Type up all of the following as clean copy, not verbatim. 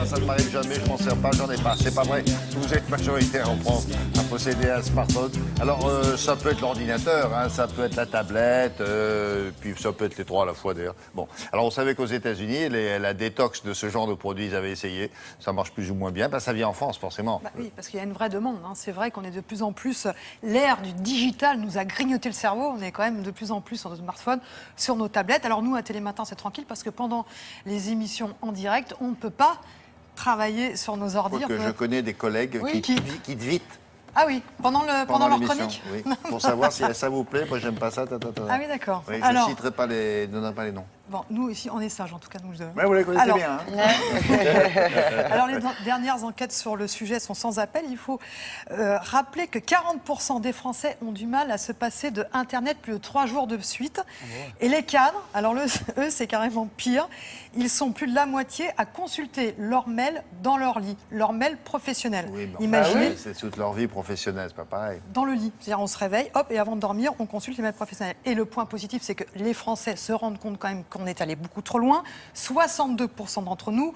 ça ne m'arrive jamais, je m'en sers pas, j'en ai pas. C'est pas vrai. Vous êtes majoritaire en France à posséder un smartphone. Alors, ça peut être l'ordinateur, hein, ça peut être la tablette, puis ça peut être les trois à la fois d'ailleurs. Bon, alors on savait qu'aux États-Unis, la détox de ce genre de produits, ils avaient essayé. Ça marche plus ou moins bien. Ben, ça vient en France, forcément. Bah oui, parce qu'il y a une vraie demande. Hein. C'est vrai qu'on est de plus en plus. L'ère du digital nous a grignoté le cerveau. On est quand même de plus en plus sur nos smartphones, sur nos tablettes. Alors nous, à Télématin, c'est tranquille parce que pendant les émissions en direct, on ne peut pas travailler sur nos ordi. Je connais des collègues qui tweetent. Ah oui, pendant leur chronique. Oui. Pour savoir si ça vous plaît, moi j'aime pas ça. Ah oui, d'accord. Oui, je ne citerai pas les noms. Bon, nous ici, on est sages en tout cas. Mais vous les connaissez bien. Hein. Alors les dernières enquêtes sur le sujet sont sans appel. Il faut rappeler que 40% des Français ont du mal à se passer de Internet plus de 3 jours de suite. Et les cadres, alors eux c'est carrément pire, ils sont plus de la moitié à consulter leur mail dans leur lit, leur mail professionnel. Oui, imaginez, c'est toute leur vie professionnelle, c'est pas pareil. Dans le lit, c'est-à-dire on se réveille, hop, et avant de dormir, on consulte les mails professionnels. Et le point positif, c'est que les Français se rendent compte quand même qu'on est allé beaucoup trop loin. 62% d'entre nous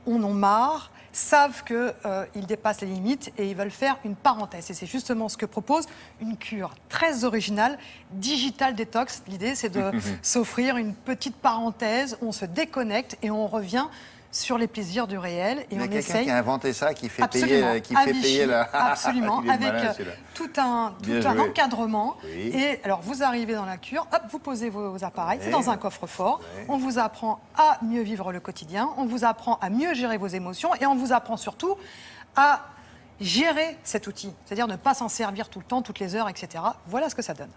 en ont marre, savent qu'ils dépassent les limites et ils veulent faire une parenthèse. Et c'est justement ce que propose une cure très originale, Digital Detox. L'idée, c'est de s'offrir une petite parenthèse, on se déconnecte et on revient sur les plaisirs du réel. Et il y a on quelqu'un essaye... qui a inventé ça, qui fait Absolument. payer la... Absolument, avec malin, tout un encadrement. Oui. Et alors, vous arrivez dans la cure, hop, vous posez vos appareils, c'est dans un coffre-fort. On vous apprend à mieux vivre le quotidien, on vous apprend à mieux gérer vos émotions et on vous apprend surtout à gérer cet outil. C'est-à-dire ne pas s'en servir tout le temps, toutes les heures, etc. Voilà ce que ça donne.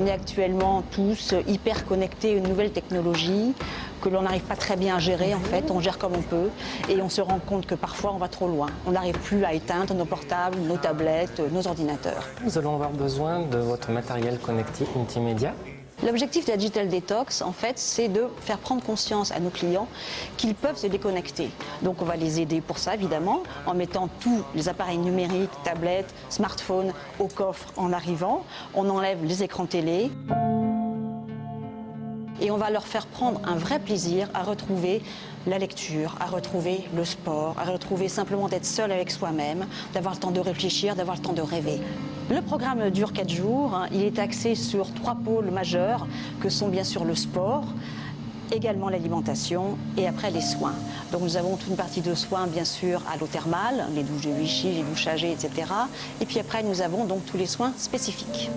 On est actuellement tous hyper connectés à une nouvelle technologie que l'on n'arrive pas très bien à gérer en fait, on gère comme on peut et on se rend compte que parfois on va trop loin. On n'arrive plus à éteindre nos portables, nos tablettes, nos ordinateurs. Nous allons avoir besoin de votre matériel connecté multimédia. L'objectif de la Digital Detox, en fait, c'est de faire prendre conscience à nos clients qu'ils peuvent se déconnecter. Donc on va les aider pour ça, évidemment, en mettant tous les appareils numériques, tablettes, smartphones au coffre en arrivant. On enlève les écrans télé. Et on va leur faire prendre un vrai plaisir à retrouver la lecture, à retrouver le sport, à retrouver simplement d'être seul avec soi-même, d'avoir le temps de réfléchir, d'avoir le temps de rêver. Le programme dure 4 jours, il est axé sur 3 pôles majeurs que sont bien sûr le sport, également l'alimentation et après les soins. Donc nous avons toute une partie de soins bien sûr à l'eau thermale, les douches de Vichy, les douches âgées, etc. Et puis après nous avons donc tous les soins spécifiques.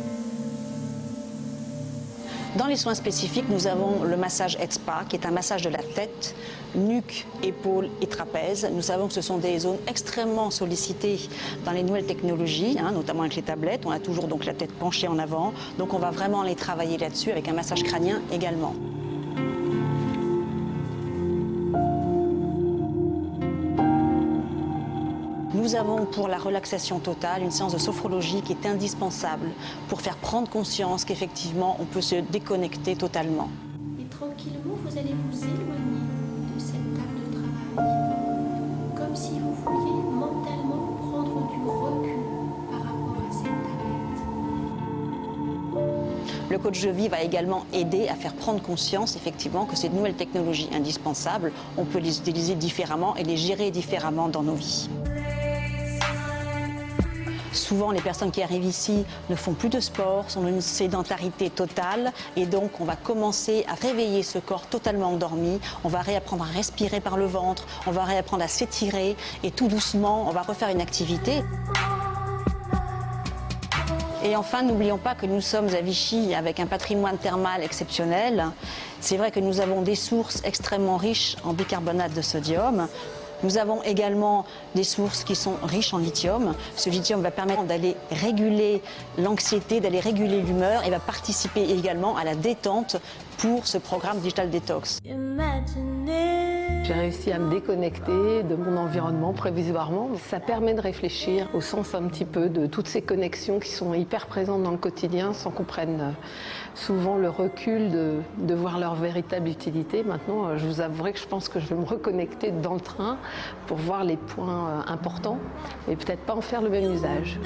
Dans les soins spécifiques, nous avons le massage Head Spa, qui est un massage de la tête, nuque, épaules et trapèze. Nous savons que ce sont des zones extrêmement sollicitées dans les nouvelles technologies, notamment avec les tablettes. On a toujours donc la tête penchée en avant. Donc on va vraiment aller travailler là-dessus avec un massage crânien également. Nous avons pour la relaxation totale une séance de sophrologie qui est indispensable pour faire prendre conscience qu'effectivement on peut se déconnecter totalement. Et tranquillement, vous allez vous éloigner de cette table de travail, comme si vous vouliez mentalement prendre du recul par rapport à cette tablette. Le coach de vie va également aider à faire prendre conscience effectivement que ces nouvelles technologies indispensables, on peut les utiliser différemment et les gérer différemment dans nos vies. Souvent, les personnes qui arrivent ici ne font plus de sport, sont dans une sédentarité totale et donc on va commencer à réveiller ce corps totalement endormi. On va réapprendre à respirer par le ventre, on va réapprendre à s'étirer et tout doucement, on va refaire une activité. Et enfin, n'oublions pas que nous sommes à Vichy avec un patrimoine thermal exceptionnel. C'est vrai que nous avons des sources extrêmement riches en bicarbonate de sodium. Nous avons également des sources qui sont riches en lithium. Ce lithium va permettre d'aller réguler l'anxiété, d'aller réguler l'humeur et va participer également à la détente pour ce programme Digital Detox. J'ai réussi à me déconnecter de mon environnement provisoirement. Ça permet de réfléchir au sens un petit peu de toutes ces connexions qui sont hyper présentes dans le quotidien sans qu'on prenne souvent le recul de voir leur véritable utilité. Maintenant, je vous avouerai que je pense que je vais me reconnecter dans le train pour voir les points importants et peut-être pas en faire le même usage.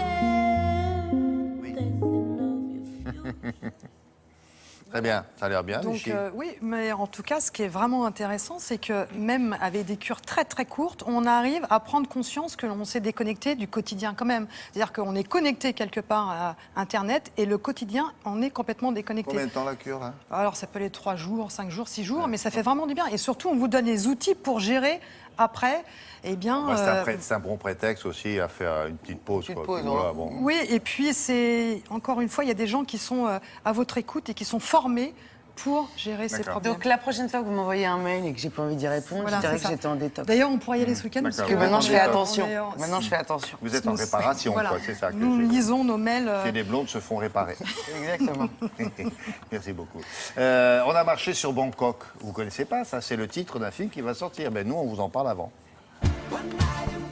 Très bien, ça a l'air bien. Donc Lucie. oui, mais en tout cas, ce qui est vraiment intéressant, c'est que même avec des cures très très courtes, on arrive à prendre conscience que l'on s'est déconnecté du quotidien quand même. C'est-à-dire qu'on est connecté quelque part à Internet et le quotidien en est complètement déconnecté. Combien de temps la cure là? Alors ça peut aller 3 jours, 5 jours, 6 jours, mais ça fait vraiment du bien. Et surtout, on vous donne les outils pour gérer après. Eh bien, C'est un bon prétexte aussi à faire une petite pause. Petite quoi. pause, Puis voilà, bon. oui, et puis c'est encore une fois, il y a des gens qui sont à votre écoute et qui sont formés pour gérer ces D'accord. problèmes. Donc la prochaine fois que vous m'envoyez un mail et que j'ai pas envie d'y répondre, Voilà, je dirais c'est que ça. j'étais en détox. D'ailleurs, on pourrait y aller ce week-end. parce D'accord. que Parce que maintenant je fais on est- attention. on est- Maintenant je fais attention. Vous êtes en réparation, Voilà. quoi, c'est ça que Nous j'ai- lisons nos mails. Et les blondes se font réparer. Exactement. Merci beaucoup. On a marché sur Bangkok. Vous connaissez pas ça? C'est le titre d'un film qui va sortir. Ben nous, on vous en parle avant. One night